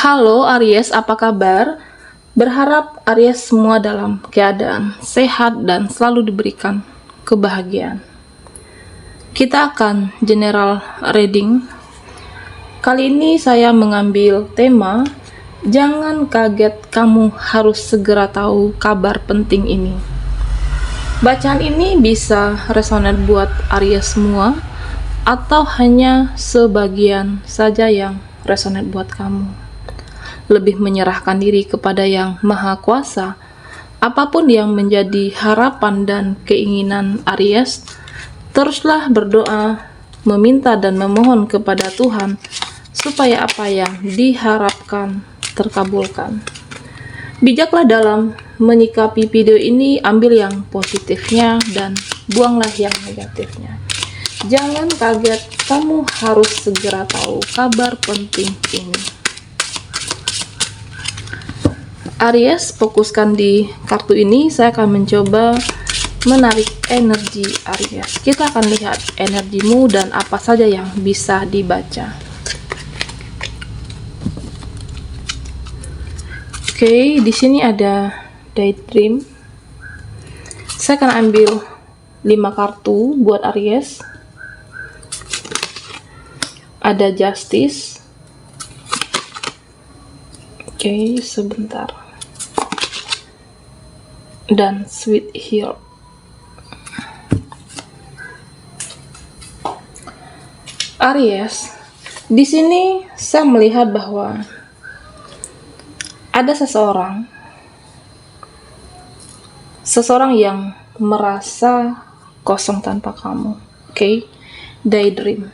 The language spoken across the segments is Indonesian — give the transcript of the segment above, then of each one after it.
Halo Aries, apa kabar? Berharap Aries semua dalam keadaan sehat dan selalu diberikan kebahagiaan. Kita akan general reading. Kali ini saya mengambil tema, jangan kaget kamu harus segera tahu kabar penting ini. Bacaan ini bisa resonan buat Aries semua, atau hanya sebagian saja yang resonan buat kamu. Lebih menyerahkan diri kepada Yang Maha Kuasa, apapun yang menjadi harapan dan keinginan Aries, teruslah berdoa, meminta dan memohon kepada Tuhan supaya apa yang diharapkan terkabulkan. Bijaklah dalam menyikapi video ini, ambil yang positifnya dan buanglah yang negatifnya. Jangan kaget, kamu harus segera tahu kabar penting ini. Aries, fokuskan di kartu ini. Saya akan mencoba menarik energi Aries. Kita akan lihat energimu dan apa saja yang bisa dibaca. Oke, di sini ada Daydream. Saya akan ambil 5 kartu buat Aries. Ada Justice. Oke, sebentar. Dan Sweet Heart. Aries, di sini saya melihat bahwa ada seseorang yang merasa kosong tanpa kamu. Oke, Daydream.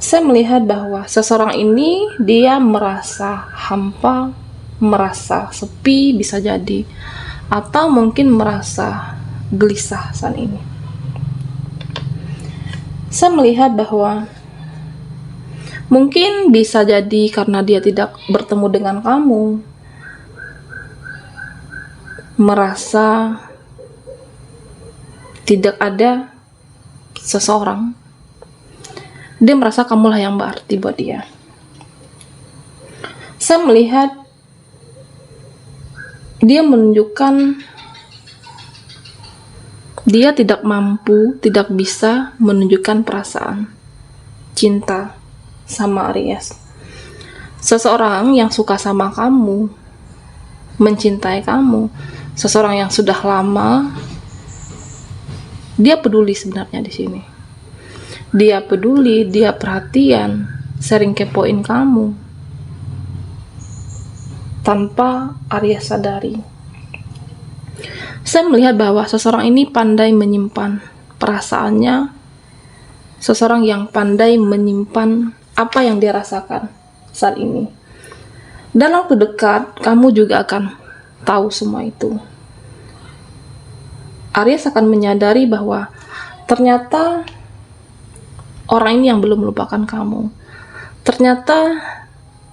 Saya melihat bahwa seseorang ini dia merasa hampa, merasa sepi, bisa jadi, atau mungkin merasa gelisah saat ini. Saya melihat bahwa mungkin bisa jadi karena dia tidak bertemu dengan kamu, merasa tidak ada seseorang, dia merasa kamulah yang berarti buat dia. Saya melihat dia menunjukkan dia tidak mampu, tidak bisa menunjukkan perasaan cinta sama Aries. Seseorang yang suka sama kamu, mencintai kamu, seseorang yang sudah lama, dia peduli sebenarnya di sini. Dia peduli, dia perhatian, sering kepoin kamu tanpa Aries sadari. Saya melihat bahwa seseorang ini pandai menyimpan perasaannya, seseorang yang pandai menyimpan apa yang dia rasakan saat ini. Dalam waktu dekat, kamu juga akan tahu semua itu. Aries akan menyadari bahwa ternyata orang ini yang belum melupakan kamu. Ternyata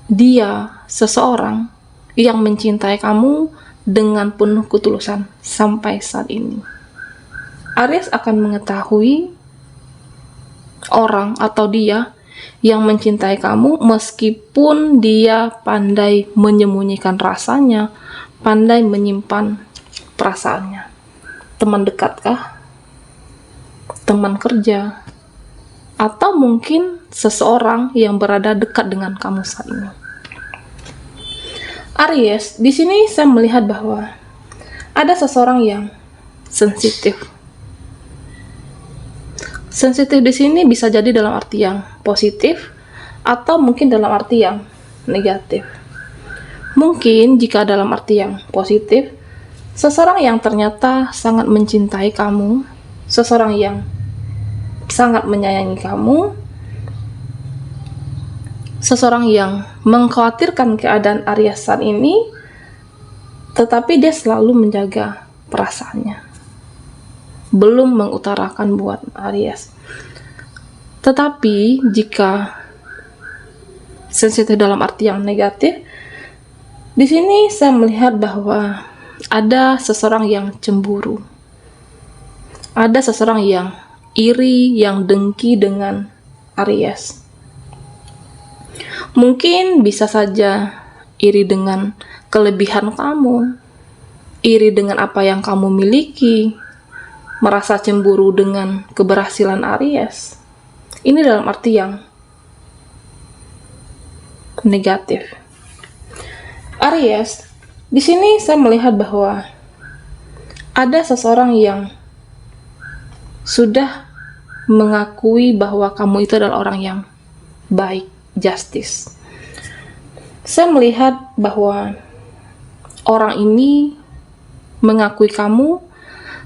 dia seseorang yang mencintai kamu dengan penuh ketulusan sampai saat ini. Aries akan mengetahui orang atau dia yang mencintai kamu meskipun dia pandai menyembunyikan rasanya, pandai menyimpan perasaannya. Teman dekatkah? Teman kerja? Atau mungkin seseorang yang berada dekat dengan kamu saat ini. Aries, di sini saya melihat bahwa ada seseorang yang sensitif. Sensitif di sini bisa jadi dalam arti yang positif atau mungkin dalam arti yang negatif. Mungkin jika dalam arti yang positif, seseorang yang ternyata sangat mencintai kamu, seseorang yang sangat menyayangi kamu, seseorang yang mengkhawatirkan keadaan Aries saat ini, tetapi dia selalu menjaga perasaannya, belum mengutarakan buat Aries. Tetapi jika sensitif dalam arti yang negatif, di sini saya melihat bahwa ada seseorang yang cemburu, ada seseorang yang iri, yang dengki dengan Aries. Mungkin bisa saja iri dengan kelebihan kamu, iri dengan apa yang kamu miliki, merasa cemburu dengan keberhasilan Aries. Ini dalam arti yang negatif. Aries, di sini saya melihat bahwa ada seseorang yang sudah mengakui bahwa kamu itu adalah orang yang baik, justice. Saya melihat bahwa orang ini mengakui kamu,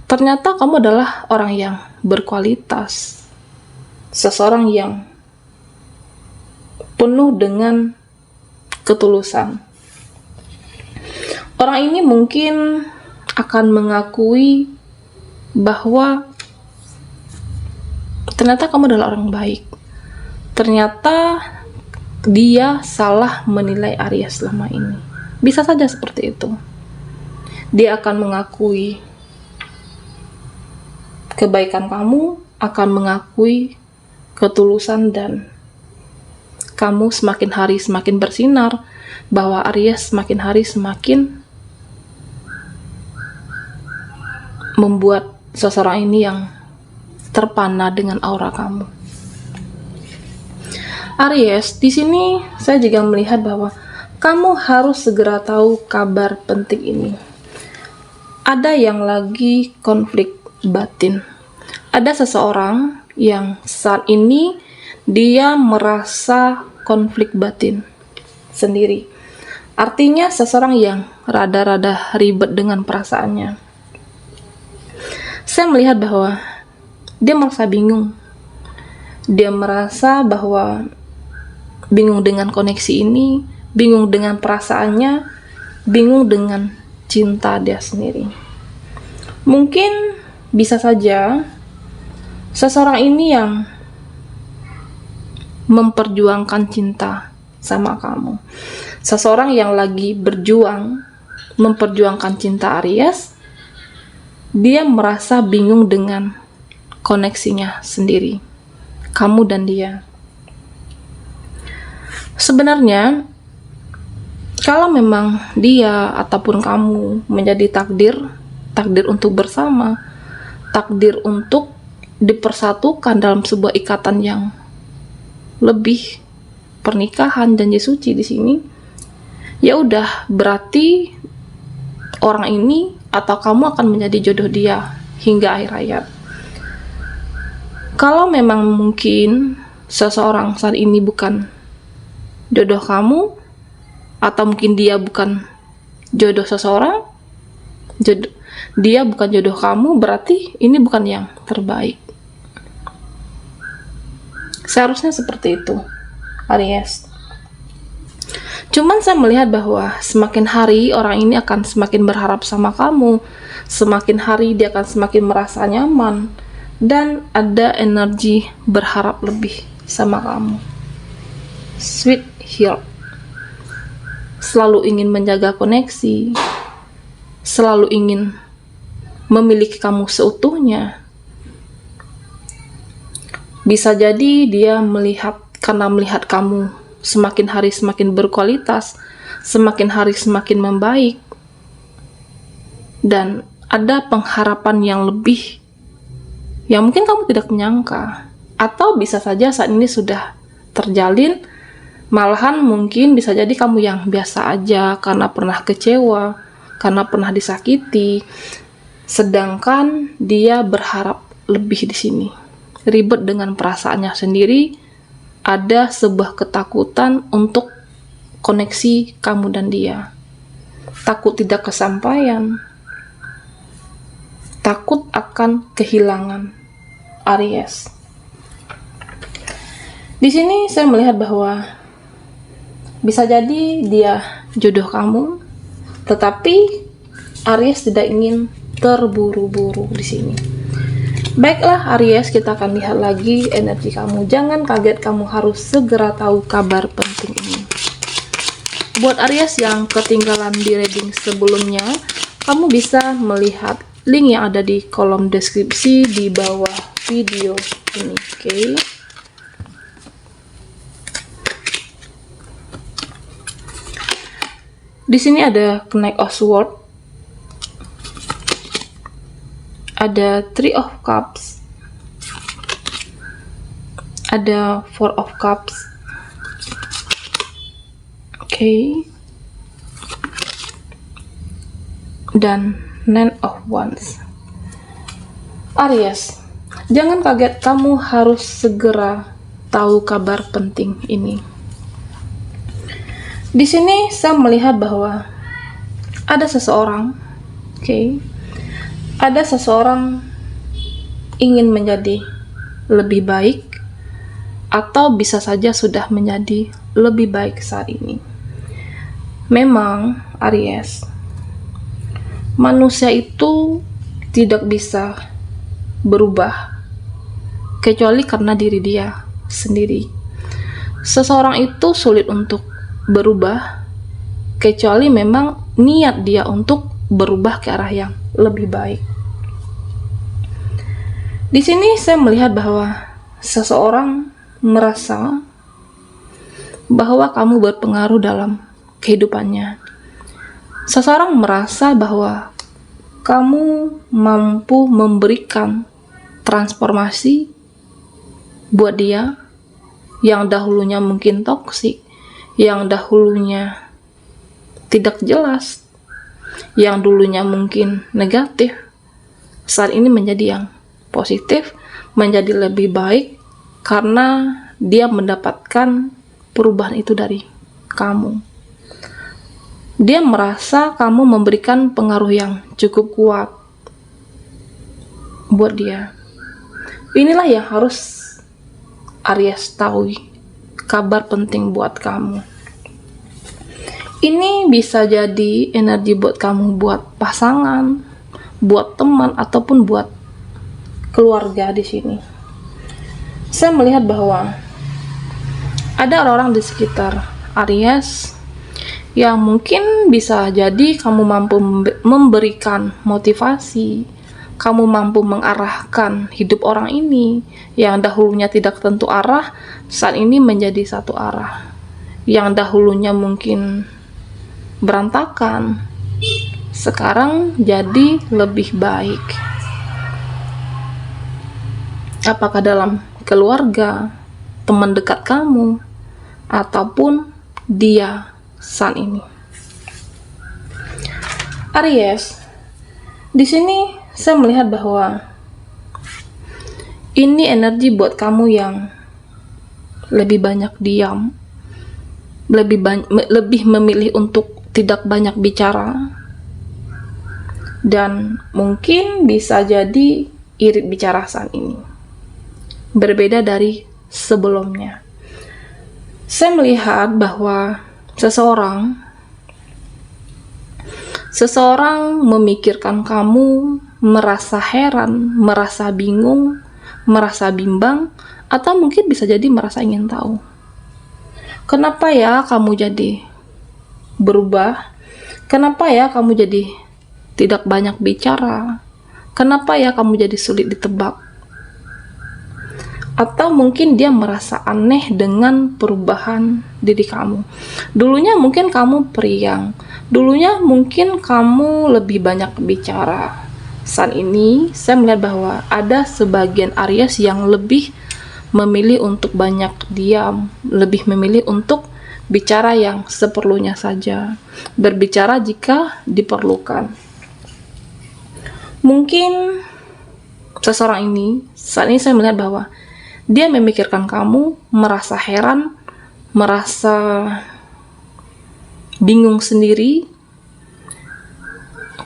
ternyata kamu adalah orang yang berkualitas, seseorang yang penuh dengan ketulusan. Orang ini mungkin akan mengakui bahwa ternyata kamu adalah orang baik. Ternyata dia salah menilai Aries selama ini. Bisa saja seperti itu. Dia akan mengakui kebaikan kamu, akan mengakui ketulusan, dan kamu semakin hari semakin bersinar, bahwa Aries semakin hari semakin membuat seseorang ini yang terpana dengan aura kamu. Aries, di sini saya juga melihat bahwa kamu harus segera tahu kabar penting ini. Ada yang lagi konflik batin. Ada seseorang yang saat ini dia merasa konflik batin sendiri. Artinya seseorang yang rada-rada ribet dengan perasaannya. Saya melihat bahwa dia merasa bingung. Dia merasa bahwa bingung dengan koneksi ini, bingung dengan perasaannya, bingung dengan cinta dia sendiri. Mungkin bisa saja seseorang ini yang memperjuangkan cinta sama kamu. Seseorang yang lagi berjuang memperjuangkan cinta Aries, dia merasa bingung dengan koneksinya sendiri, kamu dan dia. Sebenarnya, kalau memang dia ataupun kamu menjadi takdir untuk bersama, takdir untuk dipersatukan dalam sebuah ikatan yang lebih, pernikahan, janji suci di sini, ya udah, berarti orang ini atau kamu akan menjadi jodoh dia hingga akhir hayat. Kalau memang mungkin seseorang saat ini bukan jodoh kamu, atau mungkin dia bukan jodoh seseorang, dia bukan jodoh kamu, berarti ini bukan yang terbaik. Seharusnya seperti itu, Aries. Cuman saya melihat bahwa semakin hari orang ini akan semakin berharap sama kamu, semakin hari dia akan semakin merasa nyaman, dan ada energi berharap lebih sama kamu. Sweet heart, selalu ingin menjaga koneksi, selalu ingin memiliki kamu seutuhnya. Bisa jadi dia karena melihat kamu semakin hari semakin berkualitas, semakin hari semakin membaik, dan ada pengharapan yang lebih yang mungkin kamu tidak menyangka. Atau bisa saja saat ini sudah terjalin, malahan mungkin bisa jadi kamu yang biasa aja karena pernah kecewa, karena pernah disakiti, sedangkan dia berharap lebih di sini. Ribet dengan perasaannya sendiri, ada sebuah ketakutan untuk koneksi kamu dan dia. Takut tidak kesampaian, takut akan kehilangan Aries. Di sini saya melihat bahwa bisa jadi dia jodoh kamu, tetapi Aries tidak ingin terburu-buru di sini. Baiklah Aries, kita akan lihat lagi energi kamu. Jangan kaget, kamu harus segera tahu kabar penting ini. Buat Aries yang ketinggalan di reading sebelumnya, kamu bisa melihat link yang ada di kolom deskripsi di bawah video ini. Oke. Di sini ada Knight of Swords, ada Three of Cups, ada Four of Cups. Oke. Dan Nine of Wands. Aries, jangan kaget, kamu harus segera tahu kabar penting ini. Di sini saya melihat bahwa ada seseorang, ada seseorang ingin menjadi lebih baik, atau bisa saja sudah menjadi lebih baik saat ini. Memang Aries, manusia itu tidak bisa berubah kecuali karena diri dia sendiri. Seseorang itu sulit untuk berubah kecuali memang niat dia untuk berubah ke arah yang lebih baik. Di sini saya melihat bahwa seseorang merasa bahwa kamu berpengaruh dalam kehidupannya. Seseorang merasa bahwa kamu mampu memberikan transformasi buat dia yang dahulunya mungkin toksik, yang dahulunya tidak jelas, yang dulunya mungkin negatif, saat ini menjadi yang positif, menjadi lebih baik karena dia mendapatkan perubahan itu dari kamu. Dia merasa kamu memberikan pengaruh yang cukup kuat buat dia. Inilah yang harus Aries tahu, kabar penting buat kamu. Ini bisa jadi energi buat kamu, buat pasangan, buat teman, ataupun buat keluarga di sini. Saya melihat bahwa ada orang-orang di sekitar Aries yang mungkin bisa jadi kamu mampu memberikan motivasi, kamu mampu mengarahkan hidup orang ini yang dahulunya tidak tentu arah, saat ini menjadi satu arah. Yang dahulunya mungkin berantakan, sekarang jadi lebih baik. Apakah dalam keluarga, teman dekat kamu, ataupun dia saat ini. Aries, di sini saya melihat bahwa ini energi buat kamu yang lebih banyak diam, lebih memilih untuk tidak banyak bicara, dan mungkin bisa jadi irit bicara saat ini, berbeda dari sebelumnya. Saya melihat bahwa seseorang memikirkan kamu, merasa heran, merasa bingung, merasa bimbang, atau mungkin bisa jadi merasa ingin tahu. Kenapa ya kamu jadi berubah? Kenapa ya kamu jadi tidak banyak bicara? Kenapa ya kamu jadi sulit ditebak? Atau mungkin dia merasa aneh dengan perubahan diri kamu. Dulunya mungkin kamu periang, dulunya mungkin kamu lebih banyak bicara. Saat ini saya melihat bahwa ada sebagian Aries yang lebih memilih untuk banyak diam, lebih memilih untuk bicara yang seperlunya saja, berbicara jika diperlukan. Mungkin seseorang ini, saat ini saya melihat bahwa dia memikirkan kamu, merasa heran, merasa bingung sendiri.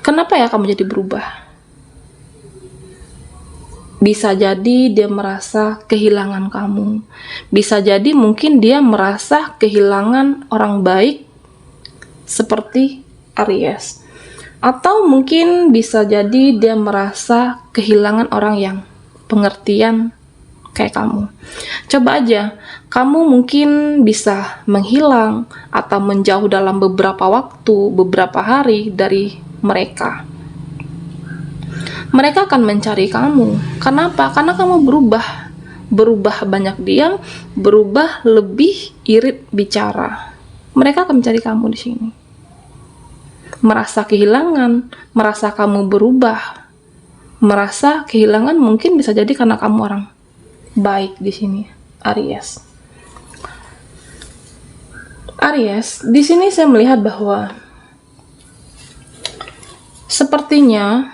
Kenapa ya kamu jadi berubah? Bisa jadi dia merasa kehilangan kamu. Bisa jadi mungkin dia merasa kehilangan orang baik seperti Aries. Atau mungkin bisa jadi dia merasa kehilangan orang yang pengertian kayak kamu. Coba aja, kamu mungkin bisa menghilang atau menjauh dalam beberapa waktu, beberapa hari dari mereka. Mereka akan mencari kamu. Kenapa? Karena kamu berubah banyak diam, berubah lebih irit bicara. Mereka akan mencari kamu di sini. merasa kehilangan, merasa kamu berubah, merasa kehilangan mungkin bisa jadi karena kamu orang baik di sini, Aries. Aries, di sini saya melihat bahwa sepertinya,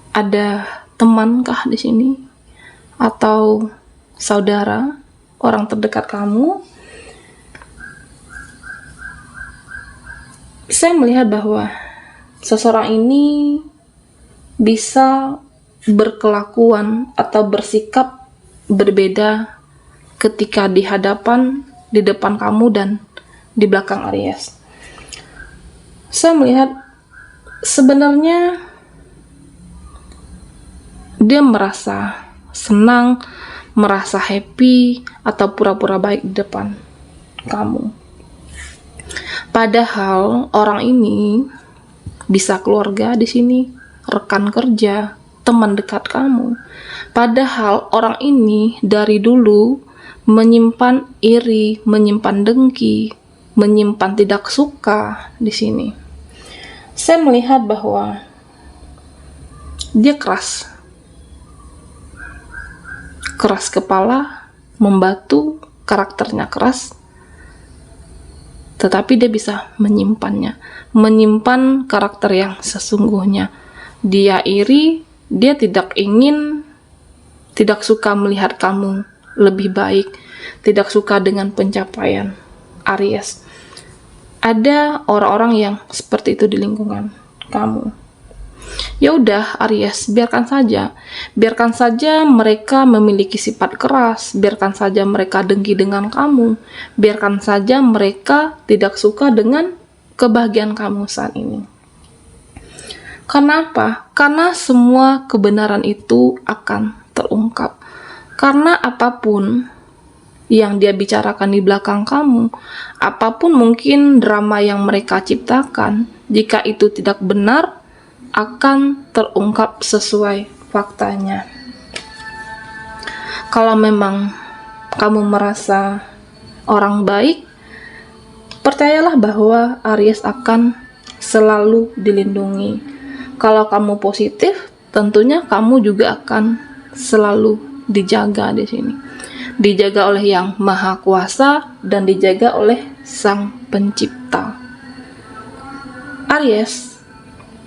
ada temankah di sini atau saudara, orang terdekat kamu. Saya melihat bahwa seseorang ini bisa berkelakuan atau bersikap berbeda ketika di depan kamu dan di belakang Aries. Saya melihat sebenarnya dia merasa senang, merasa happy, atau pura-pura baik di depan kamu. Padahal orang ini bisa keluarga di sini, rekan kerja, teman dekat kamu. Padahal orang ini dari dulu menyimpan iri, menyimpan dengki, menyimpan tidak suka di sini. Saya melihat bahwa dia keras kepala, membatu, karakternya keras, tetapi dia bisa menyimpan karakter yang sesungguhnya. Dia iri, dia tidak suka melihat kamu lebih baik, tidak suka dengan pencapaian Aries. Ada orang-orang yang seperti itu di lingkungan kamu. Ya udah Aries, biarkan saja mereka memiliki sifat keras, biarkan saja mereka dengki dengan kamu, biarkan saja mereka tidak suka dengan kebahagiaan kamu saat ini. Kenapa? Karena semua kebenaran itu akan terungkap. Karena apapun yang dia bicarakan di belakang kamu, apapun mungkin drama yang mereka ciptakan, jika itu tidak benar, akan terungkap sesuai faktanya. Kalau memang kamu merasa orang baik, percayalah bahwa Aries akan selalu dilindungi. Kalau kamu positif, tentunya kamu juga akan selalu dijaga di sini. Dijaga oleh Yang Maha Kuasa dan dijaga oleh Sang Pencipta. Aries,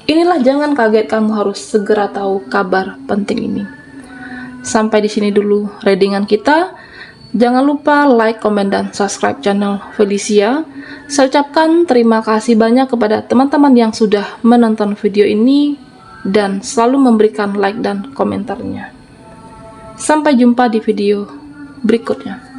inilah jangan kaget, kamu harus segera tahu kabar penting ini. Sampai di sini dulu readingan kita. Jangan lupa like, komen, dan subscribe channel Felicia. Saya ucapkan terima kasih banyak kepada teman-teman yang sudah menonton video ini dan selalu memberikan like dan komentarnya. Sampai jumpa di video berikutnya.